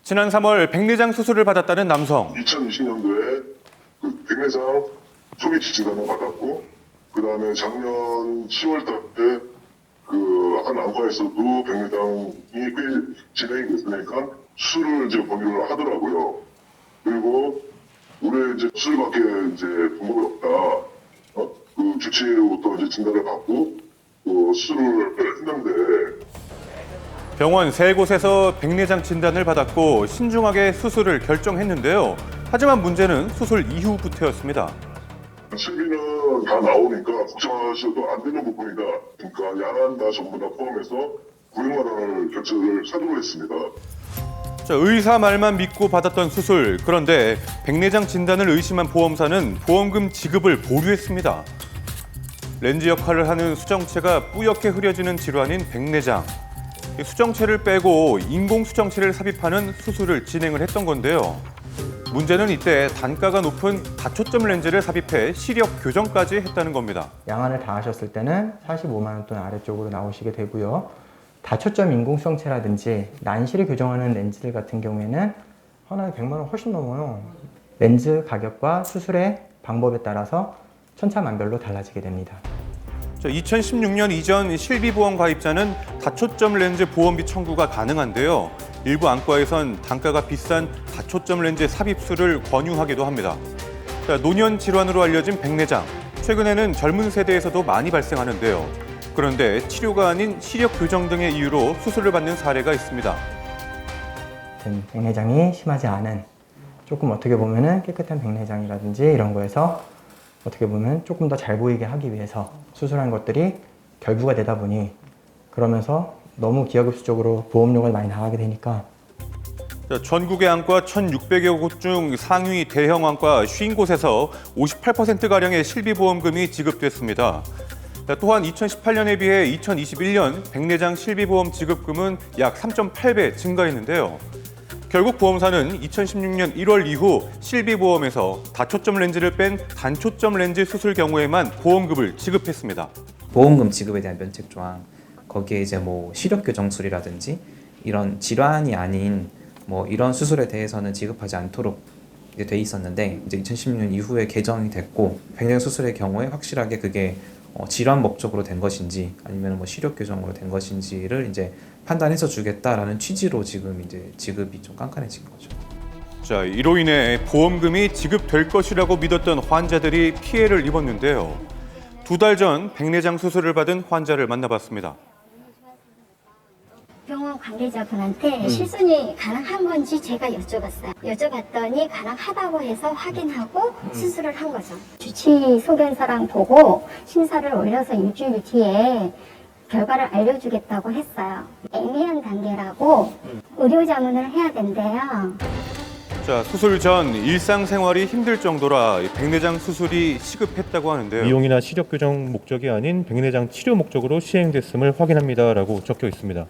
지난 3월 백내장 수술을 받았다는 남성. 2020년도에 그 백내장 소비 지진단을 받았고, 그 다음에 작년 10월 달에 그 한 안과에서도 백내장이 꽤 진행이 됐으니까 수술을 이제 권유를 하더라고요. 그리고 올해 이제 수술밖에 이제 방법이 없다. 그 주치의로부터 이제 진단을 받고 수술을 했는데. 병원 3곳에서 백내장 진단을 받았고 신중하게 수술을 결정했는데요. 하지만 문제는 수술 이후부터였습니다. 실비는 다 나오니까 걱정하셔도 안 되는 부분이다. 그러니까 야간다 전부 다 포함해서 900만 원을 결제를 사도록 했습니다. 의사 말만 믿고 받았던 수술. 그런데 백내장 진단을 의심한 보험사는 보험금 지급을 보류했습니다. 렌즈 역할을 하는 수정체가 뿌옇게 흐려지는 질환인 백내장. 수정체를 빼고 인공 수정체를 삽입하는 수술을 진행을 했던 건데요. 문제는 이때 단가가 높은 다초점 렌즈를 삽입해 시력 교정까지 했다는 겁니다. 양안을 다 하셨을 때는 45만 원 돈 아래쪽으로 나오시게 되고요. 다초점 인공수정체라든지 난시를 교정하는 렌즈들 같은 경우에는 하나에 100만 원 훨씬 넘어요. 렌즈 가격과 수술의 방법에 따라서 천차만별로 달라지게 됩니다. 2016년 이전 실비보험 가입자는 다초점 렌즈 보험비 청구가 가능한데요. 일부 안과에선 단가가 비싼 다초점 렌즈 삽입술을 권유하기도 합니다. 노년 질환으로 알려진 백내장. 최근에는 젊은 세대에서도 많이 발생하는데요. 그런데 치료가 아닌 시력 교정 등의 이유로 수술을 받는 사례가 있습니다. 백내장이 심하지 않은 조금 어떻게 보면은 깨끗한 백내장이라든지 이런 거에서 어떻게 보면 조금 더 잘 보이게 하기 위해서 수술한 것들이 결부가 되다 보니 그러면서 너무 기하급수적으로 보험료가 많이 나가게 되니까 전국의 안과 1,600여 곳 중 상위 대형 안과 50곳에서 58%가량의 실비보험금이 지급됐습니다. 또한 2018년에 비해 2021년 백내장 실비보험 지급금은 약 3.8배 증가했는데요. 결국 보험사는 2016년 1월 이후 실비보험에서 다초점 렌즈를 뺀 단초점 렌즈 수술 경우에만 보험금을 지급했습니다. 보험금 지급에 대한 면책 조항, 거기에 이제 뭐 시력 교정술이라든지 이런 질환이 아닌 뭐 이런 수술에 대해서는 지급하지 않도록 이제 돼 있었는데 이제 2016년 이후에 개정이 됐고 백내장 수술의 경우에 확실하게 그게 질환 목적으로 된 것인지 아니면 뭐 시력 교정으로 된 것인지를 이제 판단해서 주겠다라는 취지로 지금 이제 지급이 좀 깐깐해진 거죠. 이로 인해 보험금이 지급될 것이라고 믿었던 환자들이 피해를 입었는데요. 2달 전 백내장 수술을 받은 환자를 만나봤습니다. 병원 관계자분한테 실손이 가능한 건지 제가 여쭤봤어요. 여쭤봤더니 가능하다고 해서 확인하고 수술을 한 거죠. 주치 소견서랑 보고 심사를 올려서 일주일 뒤에 결과를 알려주겠다고 했어요. 애매한 단계라고 의료 자문을 해야 된대요. 수술 전 일상생활이 힘들 정도라 백내장 수술이 시급했다고 하는데요. 미용이나 시력 교정 목적이 아닌 백내장 치료 목적으로 시행됐음을 확인합니다라고 적혀 있습니다.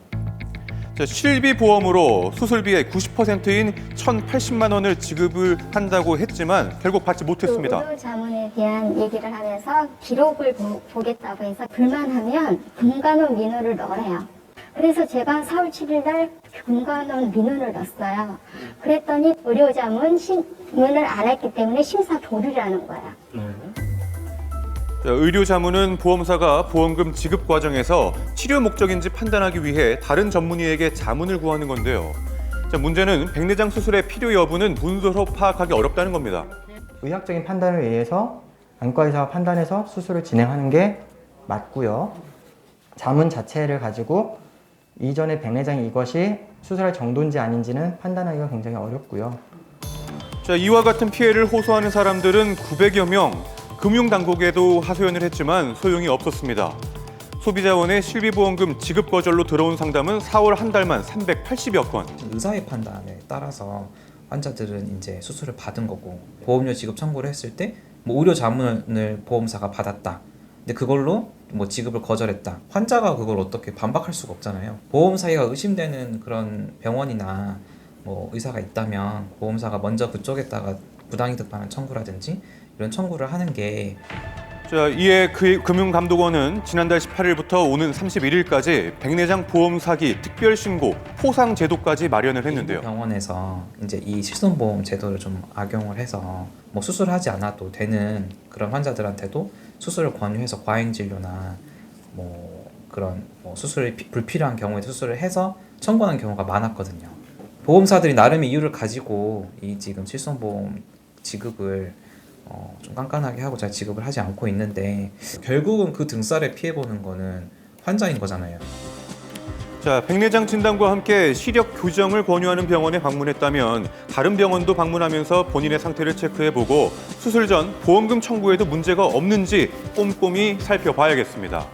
실비보험으로 수술비의 90%인 1,080만 원을 지급을 한다고 했지만 결국 받지 못했습니다. 의료 자문에 대한 얘기를 하면서 기록을 보겠다고 해서 불만하면 금관원 민원을 넣으래요. 그래서 제가 4월 7일 날 금관원 민원을 넣었어요. 그랬더니 의료 자문을 안 했기 때문에 심사 보류라는 거야. 의료 자문은 보험사가 보험금 지급 과정에서 치료 목적인지 판단하기 위해 다른 전문의에게 자문을 구하는 건데요. 문제는 백내장 수술의 필요 여부는 문서로 파악하기 어렵다는 겁니다. 의학적인 판단을 의해서 안과의사가 판단해서 수술을 진행하는 게 맞고요. 자문 자체를 가지고 이전에 백내장이 이것이 수술할 정도인지 아닌지는 판단하기가 굉장히 어렵고요. 이와 같은 피해를 호소하는 사람들은 900여 명, 금융당국에도 하소연을 했지만 소용이 없었습니다. 소비자원의 실비보험금 지급 거절로 들어온 상담은 4월 한 달만 380여 건. 의사의 판단에 따라서 환자들은 이제 수술을 받은 거고 보험료 지급 청구를 했을 때 뭐 의료 자문을 보험사가 받았다. 근데 그걸로 뭐 지급을 거절했다. 환자가 그걸 어떻게 반박할 수가 없잖아요. 보험사가 의심되는 그런 병원이나 뭐 의사가 있다면 보험사가 먼저 그쪽에다가 부당이득 반환 청구라든지 이런 청구를 하는 게 자, 이에 금융감독원은 지난달 18일부터 오는 31일까지 백내장 보험 사기 특별 신고 포상 제도까지 마련을 했는데요. 병원에서 이제 이 실손보험 제도를 좀 악용을 해서 뭐 수술하지 않아도 되는 그런 환자들한테도 수술을 권유해서 과잉 진료나 뭐 그런 뭐 수술이 불필요한 경우에 수술을 해서 청구하는 경우가 많았거든요. 보험사들이 나름의 이유를 가지고 이 지금 실손보험 지급을 좀 깐깐하게 하고 잘 지급을 하지 않고 있는데 결국은 그 등살에 피해 보는 거는 환자인 거잖아요. 자, 백내장 진단과 함께 시력 교정을 권유하는 병원에 방문했다면 다른 병원도 방문하면서 본인의 상태를 체크해보고 수술 전 보험금 청구에도 문제가 없는지 꼼꼼히 살펴봐야겠습니다.